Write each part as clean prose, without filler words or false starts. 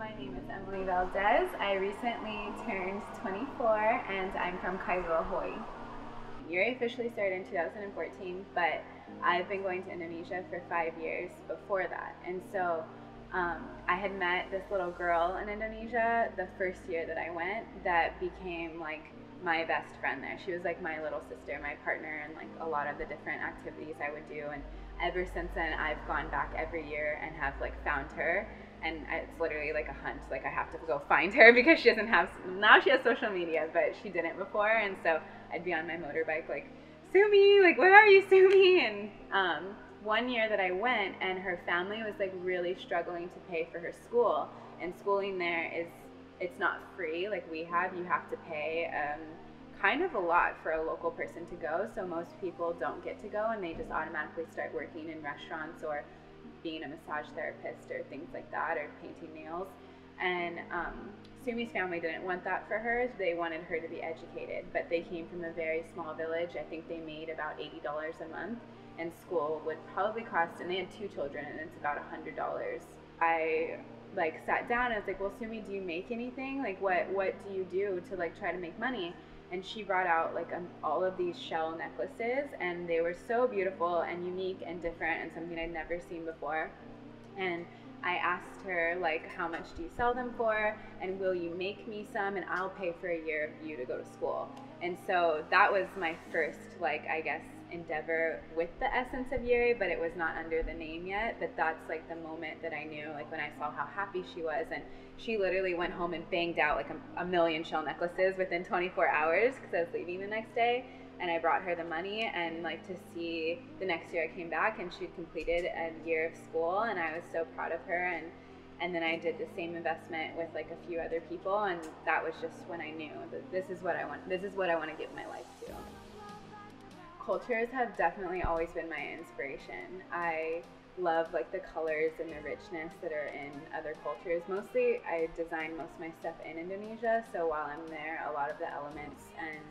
My name is Emily Valdez. I recently turned 24 and I'm from Kailua, Hawaii. YIREH officially started in 2014, but I've been going to Indonesia for 5 years before that. And so I had met this little girl in Indonesia the first year that I went that became like my best friend there. She was like my little sister, my partner, and like a lot of the different activities I would do. And ever since then, I've gone back every year and have like found her. And it's literally like a hunt. Like I have to go find her because she doesn't have, now she has social media, but she didn't before. And so I'd be on my motorbike like, Sumi, like where are you, Sumi? And one year that I went and her family was like really struggling to pay for her school. And schooling there is, it's not free like we have. You have to pay kind of a lot for a local person to go. So most people don't get to go and they just automatically start working in restaurants or being a massage therapist or things like that, or painting nails. And Sumi's family didn't want that for her. They wanted her to be educated, but they came from a very small village. I think they made about $80 a month, and school would probably cost, and they had 2 children, and it's about $100. I like sat down and I was like, well, Sumi, do you make anything? Like what do you do to like try to make money? And she brought out like all of these shell necklaces, and they were so beautiful and unique and different and something I'd never seen before. And I asked her like, how much do you sell them for, and will you make me some, and I'll pay for a year of you to go to school. And so that was my first, like, I guess, endeavor with the essence of YIREH, but it was not under the name yet. But that's like the moment that I knew, like when I saw how happy she was. And she literally went home and banged out like a million shell necklaces within 24 hours because I was leaving the next day. And I brought her the money, and like to see the next year I came back and she'd completed a year of school, and I was so proud of her. And then I did the same investment with like a few other people, and that was just when I knew that this is what I want to give my life to. Cultures have definitely always been my inspiration. I love like the colors and the richness that are in other cultures. Mostly I design most of my stuff in Indonesia, so while I'm there, a lot of the elements and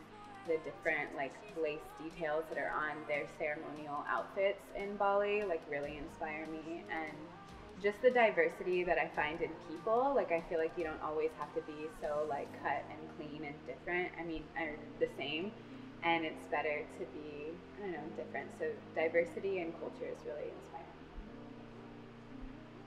the different like lace details that are on their ceremonial outfits in Bali like really inspire me. And just the diversity that I find in people, like I feel like you don't always have to be so like cut and clean and different. I mean, are the same, and it's better to be, I don't know, different. So diversity and culture is really inspiring.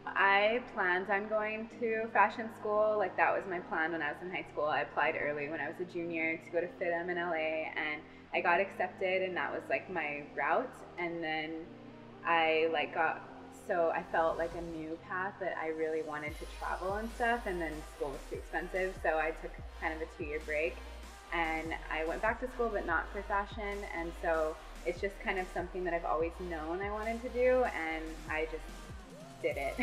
I planned on going to fashion school. Like that was my plan when I was in high school. I applied early when I was a junior to go to FITM in LA, and I got accepted, and that was like my route. And then I like so I felt like a new path that I really wanted to travel and stuff, and then school was too expensive, so I took kind of a 2-year break, and I went back to school but not for fashion. And so it's just kind of something that I've always known I wanted to do, and I just did it.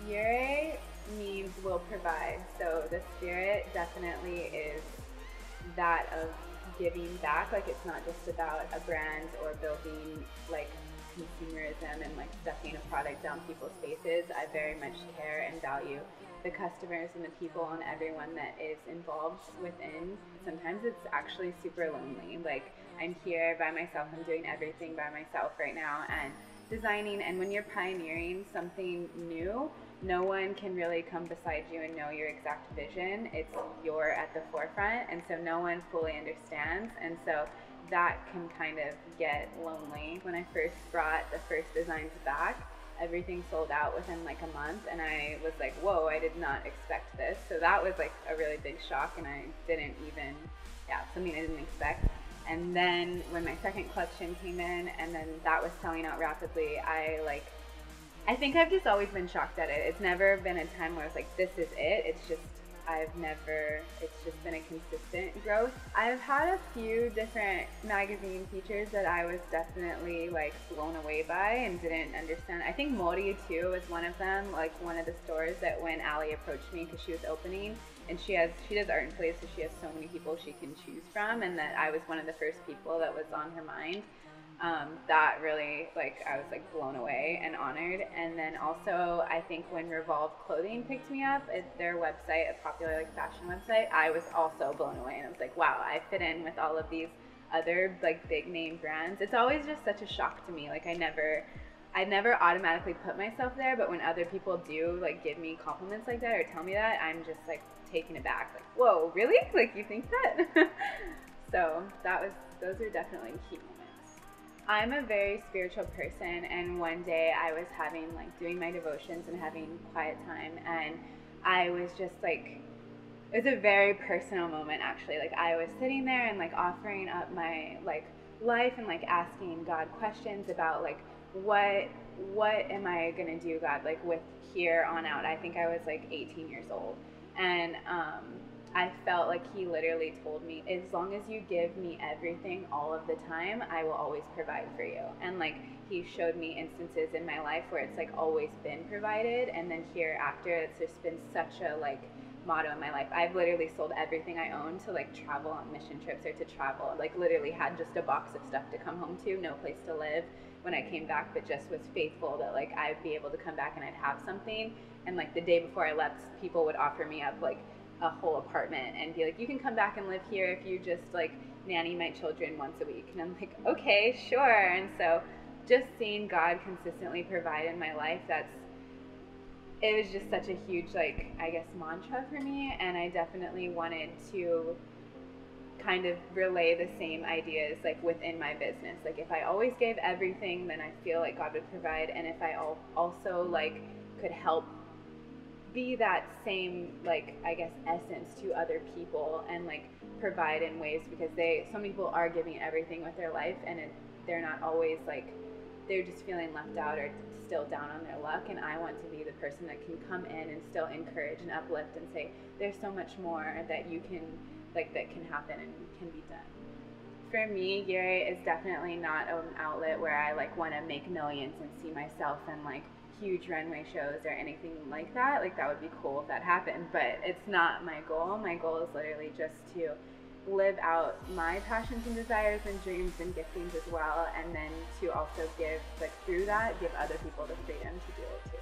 YIREH means will provide. So the spirit definitely is that of giving back. Like it's not just about a brand or building like consumerism and like stuffing a product down people's faces. I very much care and value the customers and the people and everyone that is involved within. Sometimes it's actually super lonely. Like I'm here by myself, I'm doing everything by myself right now and designing, and when you're pioneering something new, no one can really come beside you and know your exact vision. It's you're at the forefront, and so no one fully understands, and so that can kind of get lonely. When I first brought the first designs back, everything sold out within like a month, and I was like, whoa, I did not expect this. So that was like a really big shock, and I didn't even, something I didn't expect. And then when my second collection came in, and then that was selling out rapidly, I think I've just always been shocked at it. It's never been a time where I was like, this is it. It's just, it's just been a consistent growth. I've had a few different magazine features that I was definitely like blown away by and didn't understand. I think Mori too was one of them, like one of the stores that when Ali approached me because she was opening, and she does art and plays, so she has so many people she can choose from, and that I was one of the first people that was on her mind. That really, like, I was like blown away and honored. And then also, I think when Revolve Clothing picked me up at their website, a popular like fashion website, I was also blown away, and I was like, wow, I fit in with all of these other like big name brands. It's always just such a shock to me. Like, I never automatically put myself there, but when other people do like give me compliments like that or tell me that, I'm just like taken aback. Like, whoa, really? Like, you think that? So those are definitely key moments. I'm a very spiritual person, and one day I was having like doing my devotions and having quiet time, and I was just like, it was a very personal moment actually. Like, I was sitting there and like offering up my like life and like asking God questions about like what am I gonna do, God, like with here on out. I think I was like 18 years old, and I felt like he literally told me, as long as you give me everything all of the time, I will always provide for you. And like, he showed me instances in my life where it's like always been provided, and then hereafter it's just been such a like motto in my life. I've literally sold everything I own to like travel on mission trips or to travel. Like, literally had just a box of stuff to come home to, no place to live when I came back, but just was faithful that like I'd be able to come back and I'd have something. And like the day before I left, people would offer me up like a whole apartment and be like, you can come back and live here if you just like nanny my children once a week. And I'm like, okay, sure. And so just seeing God consistently provide in my life, it was just such a huge, like, I guess, mantra for me. And I definitely wanted to kind of relay the same ideas like within my business. Like, if I always gave everything, then I feel like God would provide. And if I also like could help be that same, like, I guess, essence to other people and like provide in ways, because so many people are giving everything with their life, and they're not always like, they're just feeling left out or still down on their luck. And I want to be the person that can come in and still encourage and uplift and say, there's so much more that you can like, that can happen and can be done. For me, YIREH is definitely not an outlet where I like want to make millions and see myself in like huge runway shows or anything like that. Like, that would be cool if that happened, but it's not my goal. My goal is literally just to live out my passions and desires and dreams and giftings as well, and then to also give, like, through that, give other people the freedom to do it too.